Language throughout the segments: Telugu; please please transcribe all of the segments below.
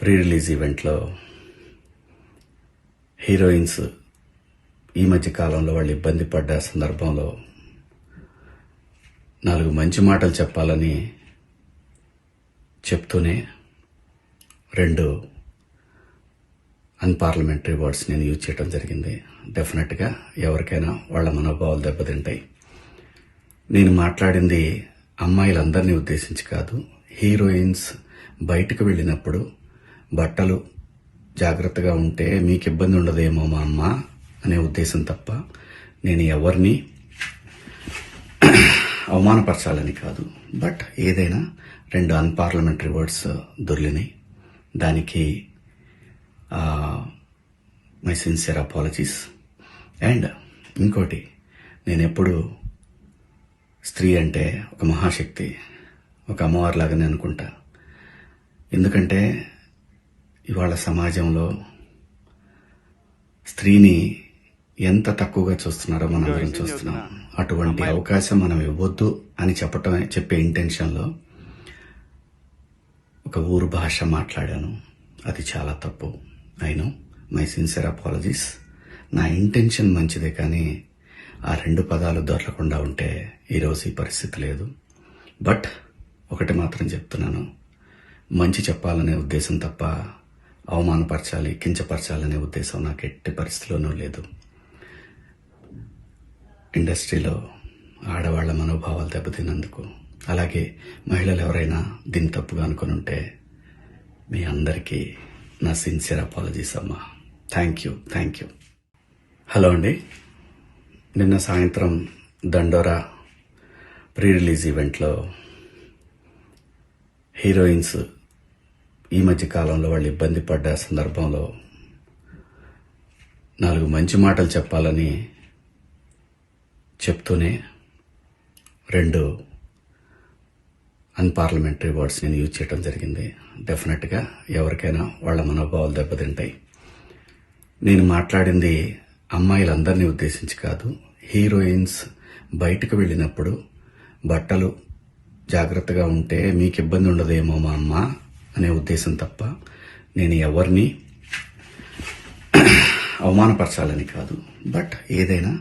ప్రీ రిలీజ్ ఈవెంట్లో హీరోయిన్స్ ఈ మధ్య కాలంలో వాళ్ళు ఇబ్బంది పడ్డ సందర్భంలో 4 మంచి మాటలు చెప్పాలని చెప్తూనే 2 అన్పార్లమెంటరీ వర్డ్స్ నేను యూజ్ చేయడం జరిగింది. డెఫినెట్గా ఎవరికైనా వాళ్ళ మనోభావాలు దెబ్బతింటాయి. నేను మాట్లాడింది అమ్మాయిలందరినీ ఉద్దేశించి కాదు. హీరోయిన్స్ బయటకు వెళ్ళినప్పుడు బట్టలు జాగ్రత్తగా ఉంటే మీకు ఇబ్బంది ఉండదేమో మా అమ్మ అనే ఉద్దేశం తప్ప నేను ఎవరిని అవమానపరచాలని కాదు. బట్ ఏదైనా 2 అన్పార్లమెంటరీ వర్డ్స్ దొర్లినాయి. దానికి మై సిన్సియర్ అపాలజీస్. అండ్ ఇంకోటి, నేను ఎప్పుడు స్త్రీ అంటే ఒక మహాశక్తి, ఒక అమ్మవారిలాగానే అనుకుంటా. ఎందుకంటే ఇవాళ సమాజంలో స్త్రీని ఎంత తక్కువగా చూస్తున్నారో మనం అందరం చూస్తున్నాం. అటువంటి అవకాశం మనం ఇవ్వద్దు అని చెప్పే ఇంటెన్షన్లో ఒక ఊరు భాష మాట్లాడాను. అది చాలా తప్పు. I know, my sincere apologies. నా ఇంటెన్షన్ మంచిదే, కానీ ఆ 2 పదాలు దొరకకుండా ఉంటే ఈరోజు ఈ పరిస్థితి లేదు. బట్ ఒకటి మాత్రం చెప్తున్నాను, మంచి చెప్పాలనే ఉద్దేశం తప్ప అవమానపరచాలి, కించపరచాలనే ఉద్దేశం నాకు ఎట్టి పరిస్థితిలోనూ లేదు. ఇండస్ట్రీలో ఆడవాళ్ల మనోభావాలు దెబ్బతిన్నందుకు, అలాగే మహిళలు ఎవరైనా దీన్ని తప్పుగా అనుకుని ఉంటే మీ అందరికీ నా సిన్సియర్ అపాలజీస్ అమ్మా. Thank you. హలో అండి. నిన్న సాయంత్రం దండోరా ప్రీ రిలీజ్ ఈవెంట్లో హీరోయిన్స్ ఈ మధ్య కాలంలో వాళ్ళు ఇబ్బంది పడ్డ సందర్భంలో 4 మంచి మాటలు చెప్పాలని చెప్తూనే 2 అన్పార్లమెంటరీ వర్డ్స్ నేను యూజ్ చేయడం జరిగింది. డెఫినెట్గా ఎవరికైనా వాళ్ళ మనోభావాలు దెబ్బతింటాయి. నేను మాట్లాడింది అమ్మాయిలందరినీ ఉద్దేశించి కాదు. హీరోయిన్స్ బయటకు వెళ్ళినప్పుడు బట్టలు జాగ్రత్తగా ఉంటే మీకు ఇబ్బంది ఉండదేమో మా అమ్మ అనే ఉద్దేశం తప్ప నేను ఎవరిని అవమానపరచాలని కాదు. బట్ ఏదైనా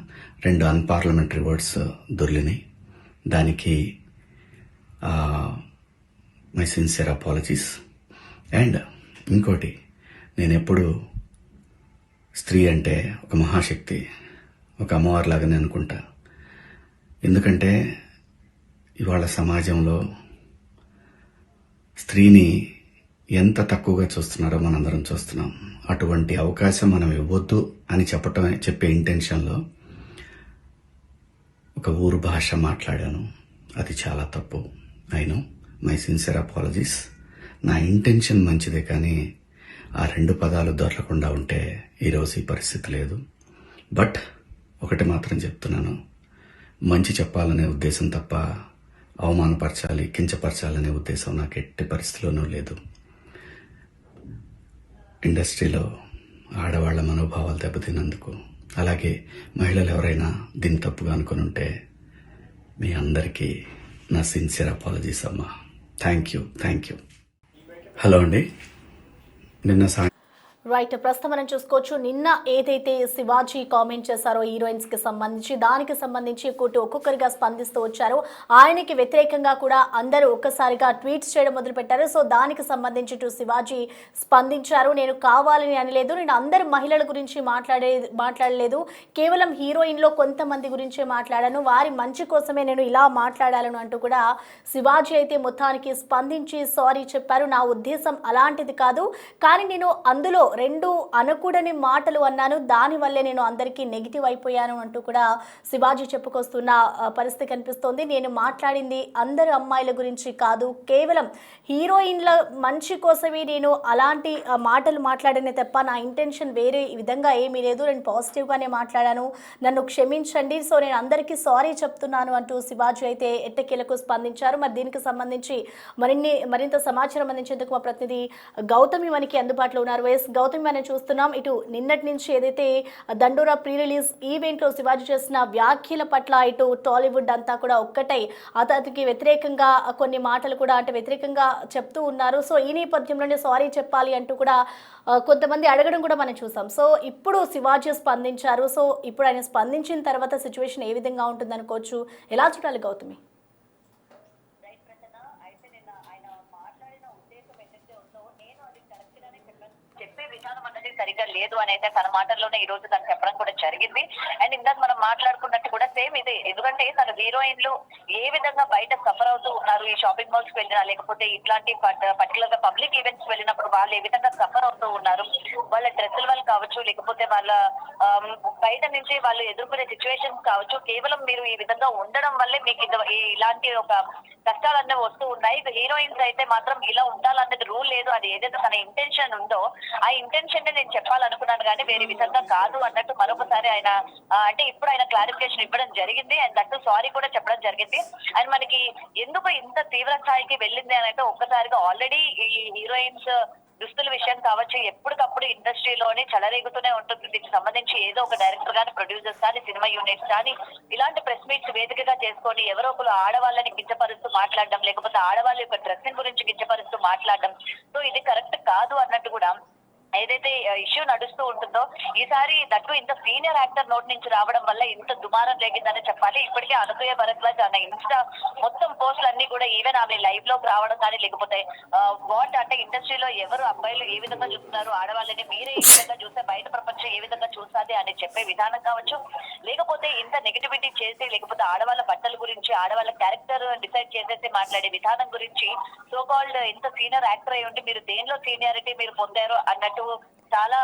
2 అన్పార్లమెంటరీ వర్డ్స్ దొర్లినాయి. దానికి మై సిన్సియర్ అపాలజీస్. అండ్ ఇంకోటి, నేను ఎప్పుడు స్త్రీ అంటే ఒక మహాశక్తి, ఒక అమ్మవారిలాగానే అనుకుంటా. ఎందుకంటే ఇవాళ సమాజంలో స్త్రీని ఎంత తక్కువగా చూస్తున్నారో మనందరం చూస్తున్నాం. అటువంటి అవకాశం మనం ఇవ్వద్దు అని చెప్పే ఇంటెన్షన్లో ఒక ఊరు భాష మాట్లాడాను. అది చాలా తప్పు. I know, my sincere apologies. నా ఇంటెన్షన్ మంచిదే, కానీ ఆ 2 పదాలు దొరకకుండా ఉంటే ఈరోజు ఈ పరిస్థితి లేదు. బట్ ఒకటి మాత్రం చెప్తున్నాను, మంచి చెప్పాలనే ఉద్దేశం తప్ప అవమానపరచాలి, కించపరచాలనే ఉద్దేశం నాకు ఎట్టి పరిస్థితిలోనూ లేదు. ఇండస్ట్రీలో ఆడవాళ్ల మనోభావాలు దెబ్బతిన్నందుకు, అలాగే మహిళలు ఎవరైనా దీన్ని తప్పుగా అనుకుని ఉంటే మీ అందరికీ నా సిన్సియర్ అపాలజీస్ అమ్మా. Thank you. హలో అండి. నిన్న రైట్, ప్రస్తుతం మనం చూసుకోవచ్చు. నిన్న ఏదైతే శివాజీ కామెంట్ చేశారో హీరోయిన్స్ కి సంబంధించి, దానికి సంబంధించి ఒక్కొక్కరిగా స్పందిస్తూ వచ్చారు. ఆయనకి వ్యతిరేకంగా కూడా అందరూ ఒక్కసారిగా ట్వీట్స్ చేయడం మొదలుపెట్టారు. సో దానికి సంబంధించి శివాజీ స్పందించారు. నేను కావాలని అనలేదు, నేను అందరు మహిళల గురించి మాట్లాడలేదు, కేవలం హీరోయిన్లో కొంతమంది గురించే మాట్లాడాను, వారి మంచి కోసమే నేను ఇలా మాట్లాడాలను అంటూ కూడా శివాజీ అయితే మొత్తానికి స్పందించి సారీ చెప్పారు. నా ఉద్దేశం అలాంటిది కాదు, కానీ నేను అందులో 2 అనకూడని మాటలు అన్నాను, దానివల్లే నేను అందరికీ నెగిటివ్ అయిపోయాను అంటూ కూడా శివాజీ చెప్పుకొస్తున్న పరిస్థితి కనిపిస్తోంది. నేను మాట్లాడింది అందరు అమ్మాయిల గురించి కాదు, కేవలం హీరోయిన్ల మంచి కోసమే నేను అలాంటి మాటలు మాట్లాడనే తప్ప నా ఇంటెన్షన్ వేరే విధంగా ఏమీ లేదు, నేను పాజిటివ్గానే మాట్లాడాను, నన్ను క్షమించండి, సో నేను అందరికీ సారీ చెప్తున్నాను అంటూ శివాజీ అయితే ఎట్టకేలకు స్పందించారు. మరి దీనికి సంబంధించి మరింత సమాచారం అందించేందుకు మా ప్రతినిధి గౌతమి మనకి అందుబాటులో ఉన్నారు. గౌతమి మనం చూస్తున్నాం ఇటు నిన్నటి నుంచి ఏదైతే దండోరా ప్రీ రిలీజ్ ఈవెంట్లో శివాజీ చేసిన వ్యాఖ్యల పట్ల ఇటు టాలీవుడ్ అంతా కూడా ఒక్కటై అతనికి వ్యతిరేకంగా కొన్ని మాటలు కూడా అంటే వ్యతిరేకంగా చెప్తూ ఉన్నారు. సో ఈ నేపథ్యంలోనే సారీ చెప్పాలి అంటూ కూడా కొంతమంది అడగడం కూడా మనం చూసాం. సో ఇప్పుడు శివాజీ స్పందించారు. సో ఇప్పుడు ఆయన స్పందించిన తర్వాత సిచ్యువేషన్ ఏ విధంగా ఉంటుంది అనుకోవచ్చు, ఎలా చూడాలి గౌతమి? చెప్పే విధానం అన్నది సరిగ్గా లేదు అని అయితే తన మాటల్లోనే ఈ రోజు తను చెప్పడం కూడా జరిగింది. అండ్ ఇందాక మనం మాట్లాడుకున్నట్టు కూడా సేమ్ ఇదే. ఎందుకంటే తన హీరోయిన్లు ఏ విధంగా బయట సఫర్ అవుతూ ఉన్నారు, ఈ షాపింగ్ మాల్స్ కి వెళ్ళినా లేకపోతే ఇట్లాంటి పర్టికులర్ గా పబ్లిక్ ఈవెంట్స్ వెళ్ళినప్పుడు వాళ్ళు ఏ విధంగా సఫర్ అవుతూ ఉన్నారు, వాళ్ళ డ్రెస్సుల వల్ల కావచ్చు లేకపోతే వాళ్ళ బయట నుంచి వాళ్ళు ఎదుర్కొనే సిచ్యువేషన్స్ కావచ్చు, కేవలం మీరు ఈ విధంగా ఉండడం వల్లే మీకు ఇలాంటి ఒక కష్టాలన్నీ వస్తూ ఉన్నాయి. హీరోయిన్స్ అయితే మాత్రం ఇలా ఉండాలన్నది రూల్ లేదు. అది ఏదైతే తన ఇంటెన్షన్ ఉందో ఆ ఇంటెన్షన్ ని నేను చెప్పాలనుకున్నాను కానీ వేరే విధంగా కాదు అన్నట్టు మరొకసారి ఆయన అంటే ఇప్పుడు ఆయన క్లారిఫికేషన్ ఇవ్వడం జరిగింది. అండ్ దట్టు సారీ కూడా చెప్పడం జరిగింది. అండ్ మనకి ఎందుకు ఇంత తీవ్ర స్థాయికి వెళ్ళింది అని అంటే ఒక్కసారిగా ఆల్రెడీ ఈ హీరోయిన్స్ దుస్తుల విషయం కావచ్చు ఎప్పటికప్పుడు ఇండస్ట్రీలోనే చెలరేగుతూనే ఉంటుంది. దీనికి సంబంధించి ఏదో ఒక డైరెక్టర్ కానీ ప్రొడ్యూసర్స్ కానీ సినిమా యూనిట్స్ కానీ ఇలాంటి ప్రెస్ మీట్స్ వేదికగా చేసుకొని ఎవరో ఒకరు ఆడవాళ్ళని కించపరుస్తూ మాట్లాడడం లేకపోతే ఆడవాళ్ళ యొక్క డ్రెస్సింగ్ గురించి కించపరుస్తూ మాట్లాడడం, సో ఇది కరెక్ట్ కాదు అన్నట్టు కూడా ఏదైతే ఇష్యూ నడుస్తూ ఉంటుందో ఈసారి దట్టు ఇంత సీనియర్ యాక్టర్ నోటి నుంచి రావడం వల్ల ఇంత దుమారం లేగిందని చెప్పాలి. ఇప్పటికే అనసూయ భరద్వాజ్ అన్న ఇన్స్టా మొత్తం పోస్టులు అన్ని కూడా ఈవెన్ ఆమె లైవ్ లోకి రావడం కానీ లేకపోతే వాట్ అంటే ఇండస్ట్రీలో ఎవరు అబ్బాయిలు ఏ విధంగా చూస్తున్నారు, ఆడవాళ్ళని మీరే ఏ విధంగా చూస్తే బయట ప్రపంచం ఏ విధంగా చూస్తుంది అని చెప్పే విధానం కావచ్చు, లేకపోతే ఇంత నెగిటివిటీ చేసి లేకపోతే ఆడవాళ్ళ బట్టల గురించి ఆడవాళ్ళ క్యారెక్టర్ డిసైడ్ చేసేసి మాట్లాడే విధానం గురించి సో కాల్డ్ ఎంత సీనియర్ యాక్టర్ అయి ఉండి మీరు దేనిలో సీనియారిటీ మీరు పొందారో అన్నట్టు చాలా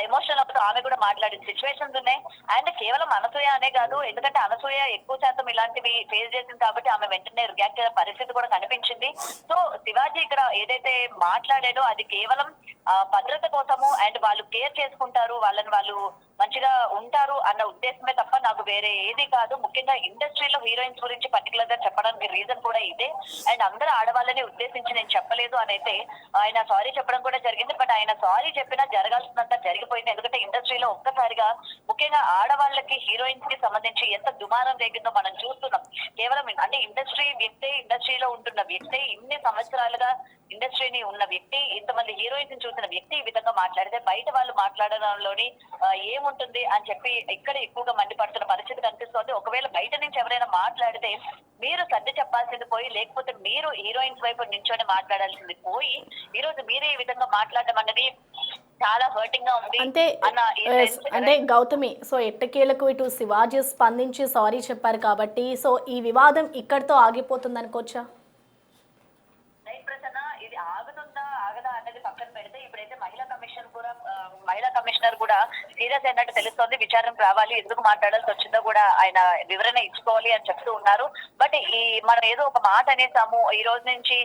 ఎమోషనల్ అవుతూ ఆమె కూడా మాట్లాడిన సిచ్యువేషన్స్ ఉన్నాయి. అండ్ కేవలం అనసూయ అనే కాదు, ఎందుకంటే అనసూయ ఎక్కువ శాతం ఇలాంటివి ఫేస్ చేసింది కాబట్టి ఆమె వెంటనే రియాక్ట్ అయ్యే పరిస్థితి కూడా కనిపించింది. సో శివాజీ ఇక్కడ ఏదైతే మాట్లాడాడో అది కేవలం భద్రత కోసము అండ్ వాళ్ళు కేర్ చేసుకుంటారు, వాళ్ళని వాళ్ళు మంచిగా ఉంటారు అన్న ఉద్దేశమే తప్ప నాకు వేరే ఏది కాదు. ముఖ్యంగా ఇండస్ట్రీలో హీరోయిన్స్ గురించి పర్టికులర్ గా చెప్పడానికి రీజన్ కూడా ఇదే. అండ్ అందరూ ఆడవాళ్ళని ఉద్దేశించి నేను చెప్పలేదు అని అయితే ఆయన సారీ చెప్పడం కూడా జరిగింది. బట్ ఆయన సారీ చెప్పినా జరగాల్సినంత జరిగిపోయింది. ఎందుకంటే ఇండస్ట్రీలో ఒక్కసారిగా ముఖ్యంగా ఆడవాళ్ళకి హీరోయిన్స్ కి సంబంధించి ఎంత దుమారం రేగిందో మనం చూస్తున్నాం. కేవలం అంటే ఇండస్ట్రీలో ఉంటున్న వ్యక్తి ఇన్ని సంవత్సరాలుగా ఇండస్ట్రీని ఉన్న వ్యక్తి ఇంతమంది హీరోయిన్స్ చూసిన వ్యక్తి ఈ విధంగా మాట్లాడితే బయట వాళ్ళు మాట్లాడడంలోని ఏముంటుంది అని చెప్పి ఇక్కడ ఎక్కువగా మండిపడుతున్న పరిస్థితి కనిపిస్తోంది. ఒకవేళ బయట నుంచి ఎవరైనా మాట్లాడితే మీరు సర్ది చెప్పాల్సింది పోయి లేకపోతే మీరు హీరోయిన్స్ వైపు నించొని మాట్లాడాల్సింది పోయి ఈ రోజు మీరే ఈ విధంగా మాట్లాడడం అన్నది చాలా హర్టింగ్ గా ఉంది అంటే గౌతమి, సో ఎట్టకేలకు ఇటు శివాజీ స్పందించి సారీ చెప్పారు కాబట్టి సో ఈ వివాదం ఇక్కడితో ఆగిపోతుంది అనుకోవచ్చా? ఇది ఆగుతుందా ఆగదా అన్నది పక్కన పెడితే ఇప్పుడైతే మహిళా కమిషనర్ కూడా సీరియస్ అయినట్టు తెలుస్తోంది. విచారణకు రావాలి, ఎందుకు మాట్లాడాల్సి వచ్చిందో కూడా ఆయన వివరణ ఇచ్చుకోవాలి అని చెప్తూ ఉన్నారు. బట్ మనం ఏదో ఒక మాట అనేసాము ఈ రోజు నుంచి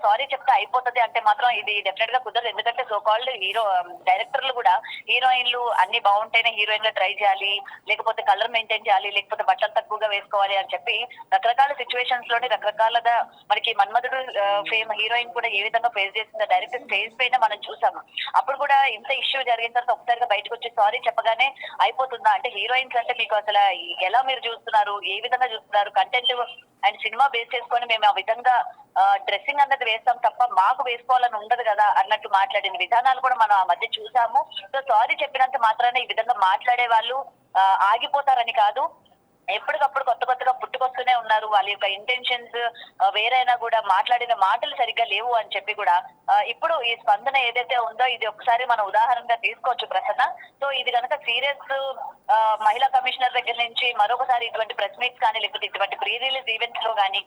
సారీ చెప్తే అయిపోతుంది అంటే మాత్రం ఇది డెఫినెట్ గా కుదరదు. ఎందుకంటే సో కాల్డ్ డైరెక్టర్లు కూడా హీరోయిన్లు అన్ని బాగుంటేనే హీరోయిన్ గా ట్రై చేయాలి, లేకపోతే కలర్ మెయింటైన్ చేయాలి, లేకపోతే బట్టలు తక్కువగా వేసుకోవాలి అని చెప్పి రకరకాల సిచ్యువేషన్స్ లోని రకరకాలుగా మనకి మన్మధుడు ఫేమ్ హీరోయిన్ కూడా ఏ విధంగా ఫేస్ చేసిందో డైరెక్ట్ స్టేజ్ పైన మనం చూసాము. అప్పుడు కూడా ఇంత ఇష్యూ జరిగిన తర్వాత ఒకసారిగా బయటకు వచ్చి సారీ చెప్పగానే అయిపోతుందా అంటే హీరోయిన్స్ అంటే మీకు అసలు ఎలా మీరు చూస్తున్నారు, ఏ విధంగా చూస్తున్నారు, కంటెంట్ అండ్ సినిమా బేస్ చేసుకొని మేము ఆ విధంగా డ్రెస్సింగ్ అన్నది వేస్తాం తప్ప మాకు వేసుకోవాలని ఉండదు కదా అన్నట్టు మాట్లాడిన విధానాలు కూడా మనం ఆ మధ్య చూసాము. సో సారీ చెప్పినంత మాత్రాన ఈ విధంగా మాట్లాడే వాళ్ళు ఆగిపోతారని కాదు, ఎప్పటికప్పుడు కొత్తగా పుట్టుకొస్తూనే ఉన్నారు. వాళ్ళ యొక్క ఇంటెన్షన్స్ వేరైనా కూడా మాట్లాడిన మాటలు సరిగ్గా లేవు అని చెప్పి కూడా ఇప్పుడు ఈ స్పందన ఏదైతే ఉందో ఇది ఒకసారి మనం ఉదాహరణగా తీసుకోవచ్చు ప్రసన్న. సో ఇది కనుక సీరియస్ మహిళా కమిషనర్ దగ్గర నుంచి మరొకసారి ఇటువంటి ప్రెస్ మీట్స్ కానీ లేకపోతే ఇటువంటి ప్రీ రిలీజ్ ఈవెంట్స్ లో కానీ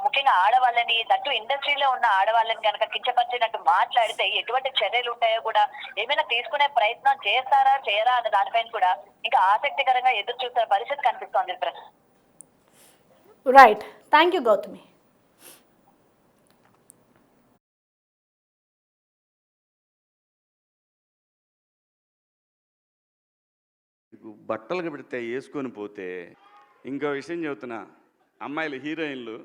ముఖ్యంగా ఆడవాళ్ళని దట్టు ఇండస్ట్రీలో ఉన్న ఆడవాళ్ళని కనుక కించపరిచినట్టు మాట్లాడితే ఎటువంటి చర్యలు ఉంటాయో కూడా ఏమైనా తీసుకునే ప్రయత్నం చేస్తారా చేయరా అన్న దానిపైన కూడా ఇంకా ఆసక్తికరంగా ఎదురు చూసే పరిస్థితి కనిపిస్తోంది. Right, thank you Gautami. బట్టలకు పెడితే వేసుకొని పోతే ఇంకో విషయం చెబుతున్నా, అమ్మాయిలు హీరోయిన్లు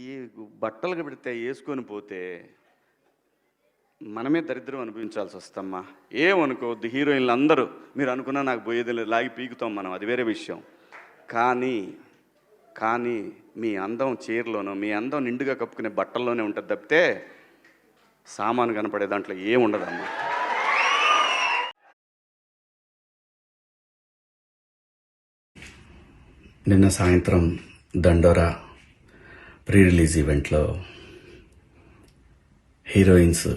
ఈ బట్టలకు పెడితే వేసుకొని పోతే మనమే దరిద్రం అనుభవించాల్సి వస్తమ్మా. ఏమనుకోవద్దు, హీరోయిన్లు అందరూ మీరు అనుకున్నా నాకు పోయేది లేదు, లాగి పీకుతాం మనం, అది వేరే విషయం. కానీ మీ అందం చీరలోనో, మీ అందం నిండుగా కప్పుకునే బట్టల్లోనే ఉంటుంది తప్పితే సామాను కనపడే దాంట్లో ఏముండదమ్మా. నిన్న సాయంత్రం దండోరా ప్రీ రిలీజ్ ఈవెంట్లో హీరోయిన్స్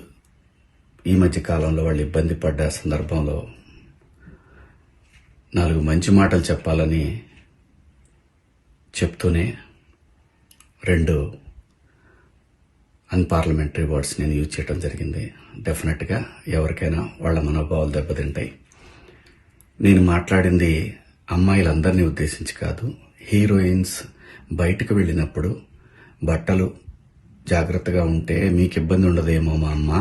ఈ మధ్య కాలంలో వాళ్ళు ఇబ్బంది పడ్డ సందర్భంలో 4 మంచి మాటలు చెప్పాలని చెప్తూనే 2 అన్పార్లమెంటరీ వర్డ్స్ నేను యూజ్ చేయడం జరిగింది. డెఫినెట్గా ఎవరికైనా వాళ్ళ మనోభావాలు దెబ్బతింటాయి. నేను మాట్లాడింది అమ్మాయిలందరినీ ఉద్దేశించి కాదు, హీరోయిన్స్ బయటకు వెళ్ళినప్పుడు బట్టలు జాగ్రత్తగా ఉంటే మీకు ఇబ్బంది ఉండదేమో మా అమ్మ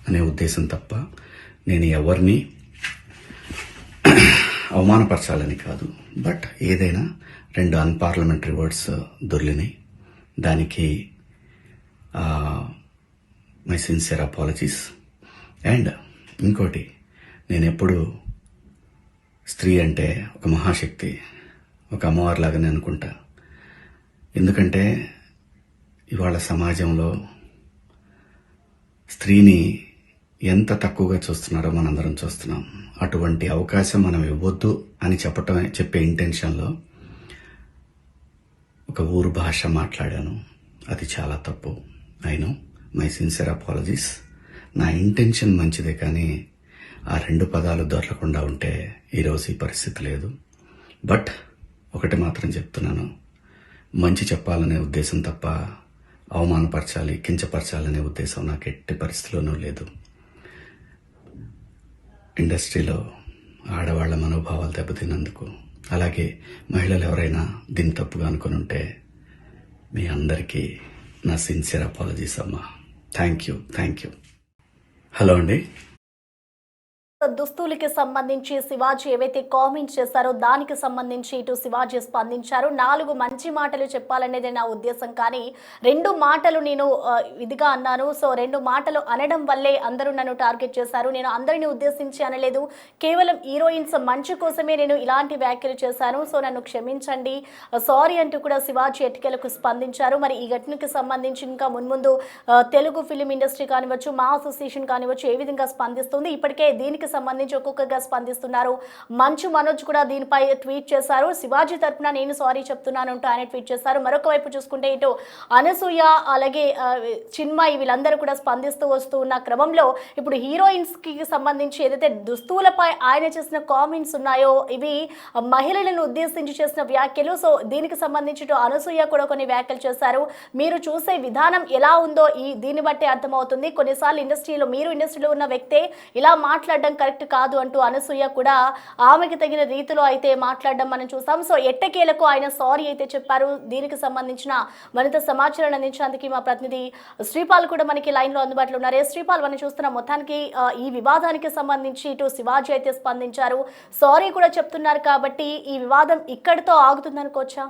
అనే ఉద్దేశం తప్ప నేను ఎవరిని అవమానపరచాలని కాదు. బట్ ఏదైనా 2 అన్పార్లమెంటరీ వర్డ్స్ దొర్లినాయి. దానికి మై సిన్సియర్ అపాలజీస్. అండ్ ఇంకోటి, నేను ఎప్పుడు స్త్రీ అంటే ఒక మహాశక్తి, ఒక అమ్మవారిలాగానే అనుకుంటా. ఎందుకంటే ఇవాళ సమాజంలో స్త్రీని ఎంత తక్కువగా చూస్తున్నారో మనందరం చూస్తున్నాం. అటువంటి అవకాశం మనం ఇవ్వద్దు అని చెప్పే ఇంటెన్షన్లో ఒక ఊరు భాష మాట్లాడాను. అది చాలా తప్పు. I know, my sincere apologies. నా ఇంటెన్షన్ మంచిదే, కానీ ఆ 2 పదాలు దొరకకుండా ఉంటే ఈరోజు ఈ పరిస్థితి లేదు. బట్ ఒకటి మాత్రం చెప్తున్నాను, మంచి చెప్పాలనే ఉద్దేశం తప్ప అవమానపరచాలి, కించపరచాలనే ఉద్దేశం నాకు ఎట్టి పరిస్థితిలోనూ లేదు. ఇండస్ట్రీలో ఆడవాళ్ల మనోభావాలు దెబ్బతిన్నందుకు, అలాగే మహిళలు ఎవరైనా దీన్ని తప్పుగా అనుకుని ఉంటే మీ అందరికీ నా సిన్సియర్ అపాలజీస్ అమ్మా. Thank you. హలో అండి. దుస్తులకి సంబంధించి శివాజీ ఏవైతే కామెంట్ చేశారో దానికి సంబంధించి ఇటు శివాజీ స్పందించారు. 4 మంచి మాటలు చెప్పాలనేది నా ఉద్దేశం, కానీ 2 మాటలు నేను ఇదిగా అన్నాను. సో 2 మాటలు అనడం వల్లే అందరూ నన్ను టార్గెట్ చేశారు. నేను అందరిని ఉద్దేశించి అనలేదు, కేవలం హీరోయిన్స్ మంచి కోసమే నేను ఇలాంటి వ్యాఖ్యలు చేశాను. సో నన్ను క్షమించండి, సారీ అంటూ కూడా శివాజీ ఎట్టికలకు స్పందించారు. మరి ఈ ఘటనకు సంబంధించి ఇంకా మున్ముందు తెలుగు ఫిలిం ఇండస్ట్రీ కానివచ్చు, మా అసోసియేషన్ కానివచ్చు ఏ విధంగా స్పందిస్తుంది, ఇప్పటికే దీనికి సంబంధించి ఒక్కొక్కగా స్పందిస్తున్నారు. మంచు మనోజ్ కూడా దీనిపై ట్వీట్ చేశారు. శివాజీ తరపున నేను సారీ చెప్తున్నాను అంటూ ఆయన ట్వీట్ చేశారు. మరొక వైపు చూసుకుంటే ఇటు అనసూయ అలాగే చిన్మయి వీళ్ళందరూ కూడా స్పందిస్తూ వస్తూ ఉన్న క్రమంలో ఇప్పుడు హీరోయిన్స్ కి సంబంధించి ఏదైతే దుస్తులపై ఆయన చేసిన కామెంట్స్ ఉన్నాయో ఇవి మహిళలను ఉద్దేశించి చేసిన వ్యాఖ్యలు. సో దీనికి సంబంధించి ఇటు అనసూయ కూడా కొన్ని వ్యాఖ్యలు చేశారు. మీరు చూసే విధానం ఎలా ఉందో దీన్ని బట్టి అర్థమవుతుంది. కొన్నిసార్లు మీరు ఇండస్ట్రీలో ఉన్న వ్యక్తే ఇలా మాట్లాడడం కరెక్ట్ కాదు అంటూ అనసూయ కూడా ఆమెకి తగిన రీతిలో అయితే మాట్లాడడం మనం చూసాం. సో ఎట్టకేలకు ఆయన సారీ అయితే చెప్పారు. దీనికి సంబంధించిన మరింత సమాచారం అందించడానికి మా ప్రతినిధి శ్రీపాల్ కూడా మనకి లైన్ లో అందుబాటులో ఉన్నారు. శ్రీపాల్, మనం చూస్తున్న మొత్తానికి ఈ వివాదానికి సంబంధించి ఇటు శివాజీ అయితే స్పందించారు, సారీ కూడా చెప్తున్నారు. కాబట్టి ఈ వివాదం ఇక్కడితో ఆగుతుంది అనుకోవచ్చా?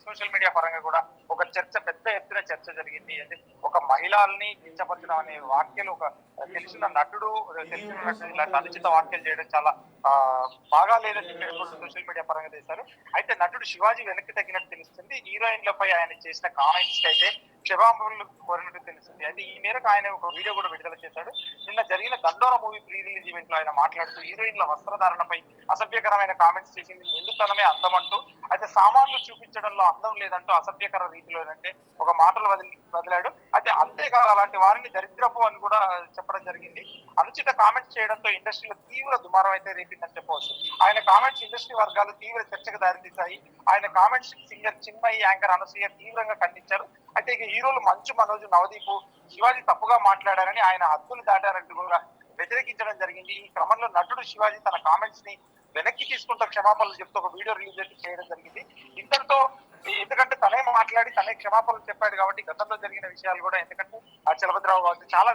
సోషల్ మీడియా పరంగా కూడా ఒక పెద్ద ఎత్తున చర్చ జరిగింది. అంటే ఒక మహిళల్ని కించపరచడం అనే వాక్యాలు, ఒక తెలిసిన నటుడు ఇలాంటి అనుచిత వాక్యాలు చేయడం చాలా బాగా లేదని సోషల్ మీడియా పరంగా చేశారు. అయితే నటుడు శివాజీ వెనక్కి తగ్గినట్టు తెలుస్తుంది. హీరోయిన్లపై ఆయన చేసిన కామెంట్స్ కి అయితే క్షమాపణలు కోరినట్టు తెలుస్తుంది. అయితే ఈ మేరకు ఆయన ఒక వీడియో కూడా విడుదల చేశాడు. నిన్న జరిగిన దండోరా మూవీ ప్రీ రిలీజ్ ఈవెంట్ లో ఆయన మాట్లాడుతూ హీరోయిన్ల వస్త్రధారణపై అసభ్యకరమైన కామెంట్స్ చేసింది, ఎందుకనమే అందం అంటూ, అయితే సామాన్లు చూపించడంలో అందం లేదంటూ అసభ్యకర రీతిలో అంటే ఒక మాటలు వదిలాడు. అయితే అంతేకాదు అలాంటి వారిని దరిద్రపు అని కూడా చెప్పడం జరిగింది. అనుచిత కామెంట్స్ చేయడంతో ఇండస్ట్రీలో తీవ్ర దుమారం అయితే రేపిందని చెప్పవచ్చు. ఆయన కామెంట్స్ ఇండస్ట్రీ వర్గాలు తీవ్ర చర్చకు దారితీశాయి. ఆయన comments singer Chinmayi, anchor Anasuya తీవ్రంగా ఖండించారు. అయితే ఇక హీరోలు మంచు మనోజ్, నవదీప్ శివాజీ తప్పుగా మాట్లాడారని, ఆయన హద్దులు దాటారంటూ కూడా వ్యతిరేకించడం జరిగింది. ఈ క్రమంలో నటుడు శివాజీ తన కామెంట్స్ ని వెనక్కి తీసుకుంటూ క్షమాపణలు చెప్తూ ఒక వీడియో రిలీజ్ చేయడం జరిగింది. ఇంతటితో, ఎందుకంటే తనే మాట్లాడి తనే క్షమాపణలు చెప్పాడు కాబట్టి గతంలో జరిగిన విషయాలు కూడా, ఎందుకంటే చలపతిరావు కావచ్చు చాలా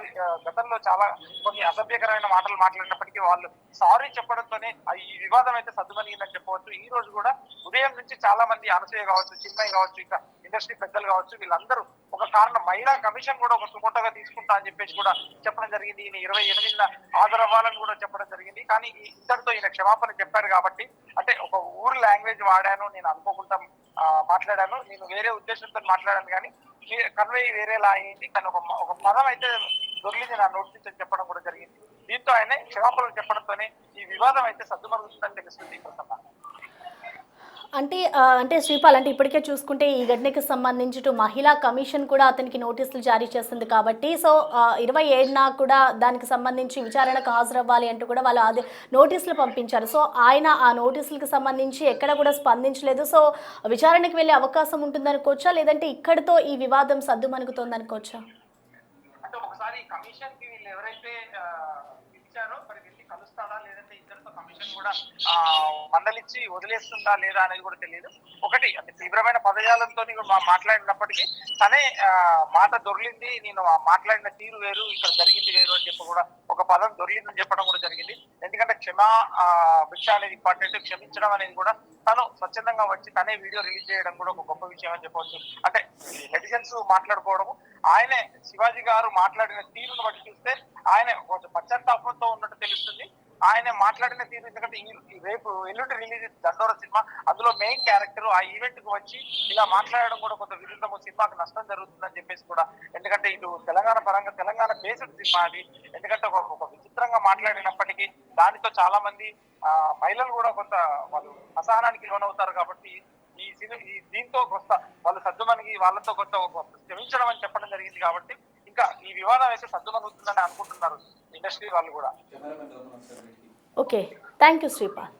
గతంలో చాలా కొన్ని అసభ్యకరమైన మాటలు మాట్లాడినప్పటికీ వాళ్ళు సారీ చెప్పడంతోనే ఈ వివాదం అయితే సద్దుమణిగిందని చెప్పవచ్చు. ఈ రోజు కూడా ఉదయం నుంచి చాలా మంది అనసూయ కావచ్చు, చిన్మయి కావచ్చు, ఇంకా ఇండస్ట్రీ పెద్దలు కావచ్చు, వీళ్ళందరూ ఒక కారణం మహిళా కమిషన్ కూడా ఒక సుమోటోగా తీసుకుంటా అని చెప్పేసి కూడా చెప్పడం జరిగింది. ఈయన 28న హాజరవ్వాలని కూడా చెప్పడం జరిగింది. కానీ ఇద్దరితో ఈయన క్షమాపణ చెప్పారు కాబట్టి, అంటే ఒక ఊరు లాంగ్వేజ్ వాడాను, నేను అనుకోకుండా మాట్లాడాను, నేను వేరే ఉద్దేశంతో మాట్లాడాను, కానీ కన్వే వేరేలా అయింది, కానీ ఒక పదం అయితే దొరికింది నా నోటి నుంచి చెప్పడం కూడా జరిగింది. దీంతో ఆయన క్షమాపణలు చెప్పడంతోనే ఈ వివాదం అయితే సద్దుమరుగుతుందని తెలుస్తుంది. అంటే శ్రీపాల్, అంటే ఇప్పటికే చూసుకుంటే ఈ ఘటనకి సంబంధించి మహిళా కమిషన్ కూడా అతనికి నోటీసులు జారీ చేస్తుంది కాబట్టి, సో 27న కూడా దానికి సంబంధించి విచారణకు హాజరవ్వాలి అంటూ కూడా వాళ్ళు అది నోటీసులు పంపించారు. సో ఆయన ఆ నోటీసులకు సంబంధించి ఎక్కడ కూడా స్పందించలేదు. సో విచారణకు వెళ్ళే అవకాశం ఉంటుందనుకోవచ్చా, లేదంటే ఇక్కడితో ఈ వివాదం సద్దుమణుగుతోందనుకోవచ్చా? అంటే ఒకసారి కమిషన్ కి వీళ్ళు ఎవరైతే పిలిచారో మరి వెళ్ళి కలుస్తాడా, లేదంటే ఇద్దరితో కమిషన్ కూడా మందలిచ్చి వదిలేస్తుందా లేదా అనేది కూడా తెలియదు. ఒకటి అంటే తీవ్రమైన పదజాలంతో మాట్లాడినప్పటికీ తనే మాట దొరికింది, నేను మాట్లాడిన తీరు వేరు, ఇక్కడ జరిగింది వేరు అని చెప్పి కూడా ఒక పదం దొరికిందని చెప్పడం కూడా జరిగింది. ఎందుకంటే భిక్ష అనేది ఇంపార్టెంట్, క్షమించడం అనేది కూడా తను స్వచ్ఛందంగా వచ్చి తనే వీడియో రిలీజ్ చేయడం కూడా ఒక గొప్ప విషయం అని చెప్పవచ్చు. అంటే నెటిజన్స్ మాట్లాడుకోవడము, ఆయనే శివాజీ గారు మాట్లాడిన తీరును బట్టి చూస్తే ఆయన కొంచెం పశ్చాత్తాపంతో ఉన్నట్టు తెలుస్తుంది. ఆయన మాట్లాడిన తీరు, ఎందుకంటే రేపు ఎల్లుండి రిలీజ్ దండోర సినిమా, అందులో మెయిన్ క్యారెక్టర్ ఆ ఈవెంట్ కు వచ్చి ఇలా మాట్లాడడం కూడా కొంత విరుద్ధము, సినిమాకు నష్టం జరుగుతుందని చెప్పేసి కూడా. ఎందుకంటే ఇటు తెలంగాణ పరంగా తెలంగాణ బేస్డ్ సినిమా అది. ఎందుకంటే ఒక విచిత్రంగా మాట్లాడినప్పటికీ దానితో చాలా మంది మహిళలు కూడా కొంత వాళ్ళు అసహనానికి లోనవుతారు కాబట్టి దీంతో కొంత వాళ్ళు సద్దుమణిగి వాళ్ళతో కొంత క్షమించడం అని చెప్పడం జరిగింది. కాబట్టి ఇంకా ఈ వివాదం అయితే సద్దుమణుగుతుందని అనుకుంటున్నారు ఇండస్ట్రీ వాళ్ళు కూడా. Okay, thank you Sripal.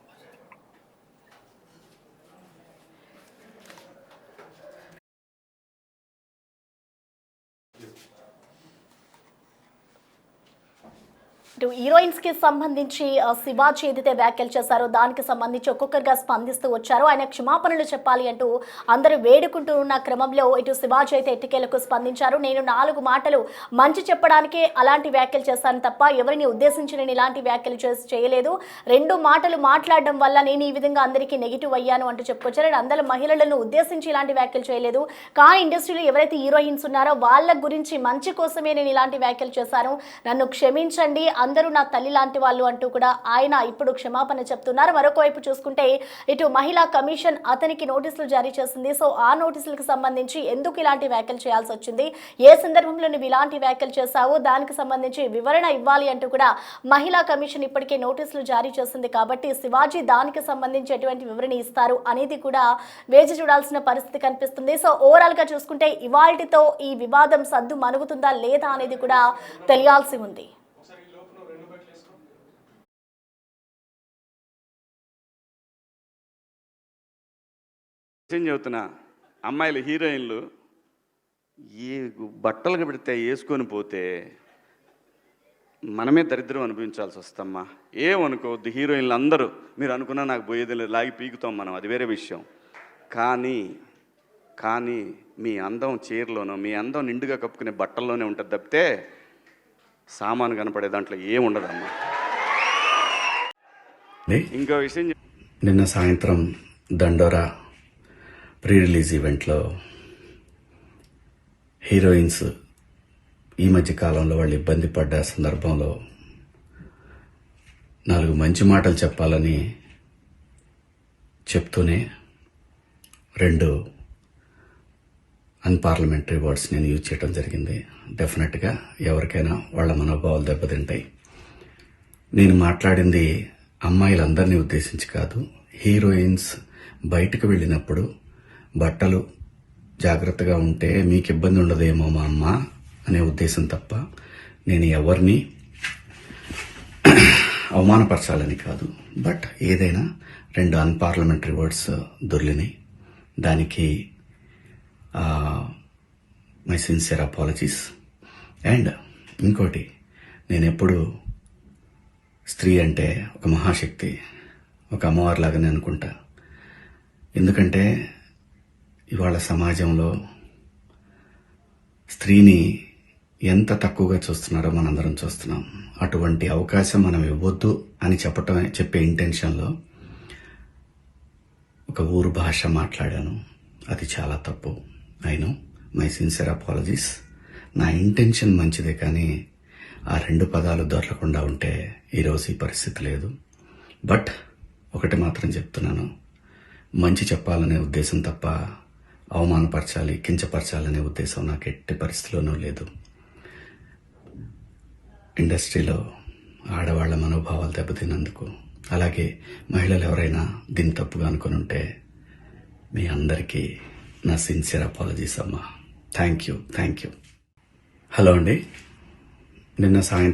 ఇటు హీరోయిన్స్ కి సంబంధించి శివాజీ ఏదైతే వ్యాఖ్యలు చేశారో దానికి సంబంధించి ఒక్కొక్కరిగా స్పందిస్తూ వచ్చారో ఆయన క్షమాపణలు చెప్పాలి అంటూ అందరూ వేడుకుంటూ ఉన్న క్రమంలో ఇటు శివాజీ అయితే ఎట్టికేలకు స్పందించారు. నేను 4 మాటలు మంచి చెప్పడానికే అలాంటి వ్యాఖ్యలు చేశాను తప్ప ఎవరిని ఉద్దేశించి నేను ఇలాంటి వ్యాఖ్యలు చేయలేదు. 2 మాటలు మాట్లాడడం వల్ల నేను ఈ విధంగా అందరికీ నెగిటివ్ అయ్యాను అంటూ చెప్పుకొచ్చారు. నేను అందరి మహిళలను ఉద్దేశించి ఇలాంటి వ్యాఖ్యలు చేయలేదు, కానీ ఇండస్ట్రీలో ఎవరైతే హీరోయిన్స్ ఉన్నారో వాళ్ళ గురించి మంచి కోసమే నేను ఇలాంటి వ్యాఖ్యలు చేశాను, నన్ను క్షమించండి, అందరూ నా తల్లి లాంటి వాళ్ళు అంటూ కూడా ఆయన ఇప్పుడు క్షమాపణ చెప్తున్నారు. మరొక వైపు చూసుకుంటే ఇటు మహిళా కమిషన్ అతనికి నోటీసులు జారీ చేసింది. సో ఆ నోటీసులకు సంబంధించి ఎందుకు ఇలాంటి వ్యాఖ్యలు చేయాల్సి వచ్చింది, ఏ సందర్భంలో నువ్వు ఇలాంటి వ్యాఖ్యలు చేశావు, దానికి సంబంధించి వివరణ ఇవ్వాలి అంటూ కూడా మహిళా కమిషన్ ఇప్పటికే నోటీసులు జారీ చేసింది. కాబట్టి శివాజీ దానికి సంబంధించి ఎటువంటి వివరణ ఇస్తారు అనేది కూడా వేచి చూడాల్సిన పరిస్థితి కనిపిస్తుంది. సో ఓవరాల్ గా చూసుకుంటే ఇవాల్టితో ఈ వివాదం సద్దు మణుగుతుందా లేదా అనేది కూడా తెలియాల్సి ఉంది. చెబుతున్నా, అమ్మాయిలు హీరోయిన్లు ఏ బట్టలకు పెడితే వేసుకొని పోతే మనమే దరిద్రం అనుభవించాల్సి వస్తమ్మా. ఏమనుకోవద్దు, హీరోయిన్లు అందరూ మీరు అనుకున్నా నాకు పోయేది లేదు, లాగి పీకుతాం మనం, అది వేరే విషయం. కానీ మీ అందం చీరలోనో మీ అందం నిండుగా కప్పుకునే బట్టల్లోనే ఉంటుంది తప్పితే సామాను కనపడే దాంట్లో ఏముండదమ్మా. ఇంకో విషయం, నిన్న సాయంత్రం దండోరా ప్రీ రిలీజ్ ఈవెంట్లో హీరోయిన్స్ ఈ మధ్య కాలంలో వాళ్ళు ఇబ్బంది పడ్డ సందర్భంలో 4 మంచి మాటలు చెప్పాలని చెప్తూనే 2 అన్పార్లమెంటరీ వర్డ్స్ నేను యూజ్ చేయడం జరిగింది. డెఫినెట్గా ఎవరికైనా వాళ్ళ మనోభావాలు దెబ్బతింటాయి. నేను మాట్లాడింది అమ్మాయిలందరినీ ఉద్దేశించి కాదు, హీరోయిన్స్ బయటకు వెళ్ళినప్పుడు బట్టలు జాగ్రత్తగా ఉంటే మీకు ఇబ్బంది ఉండదేమో మా అమ్మ అనే ఉద్దేశం తప్ప నేను ఎవరిని అవమానపరచాలని కాదు. బట్ ఏదైనా 2 అన్పార్లమెంటరీ వర్డ్స్ దొర్లినాయి. దానికి మై సిన్సియర్ అపాలజీస్. అండ్ ఇంకోటి, నేను ఎప్పుడు స్త్రీ అంటే ఒక మహాశక్తి, ఒక అమ్మవారిలాగానే అనుకుంటా. ఎందుకంటే ఇవాళ సమాజంలో స్త్రీని ఎంత తక్కువగా చూస్తున్నారో మనందరం చూస్తున్నాం. అటువంటి అవకాశం మనం ఇవ్వద్దు అని చెప్పే ఇంటెన్షన్లో ఒక ఊరు భాష మాట్లాడాను. అది చాలా తప్పు. I know my sincere apologies. నా ఇంటెన్షన్ మంచిదే కానీ ఆ 2 పదాలు దొరకకుండా ఉంటే ఈరోజు ఈ పరిస్థితి లేదు. బట్ ఒకటి మాత్రం చెప్తున్నాను, మంచి చెప్పాలనే ఉద్దేశం తప్ప అవమానపరచాలి, కించపరచాలనే ఉద్దేశం నాకు ఎట్టి పరిస్థితిలోనూ లేదు. ఇండస్ట్రీలో ఆడవాళ్ల మనోభావాలు దెబ్బతిన్నందుకు, అలాగే మహిళలు ఎవరైనా దీన్ని తప్పుగా అనుకుని ఉంటే మీ అందరికీ నా సిన్సియర్ అపాలజీస్ అమ్మా. Thank you. హలో అండి. నిన్న సాయంత్రం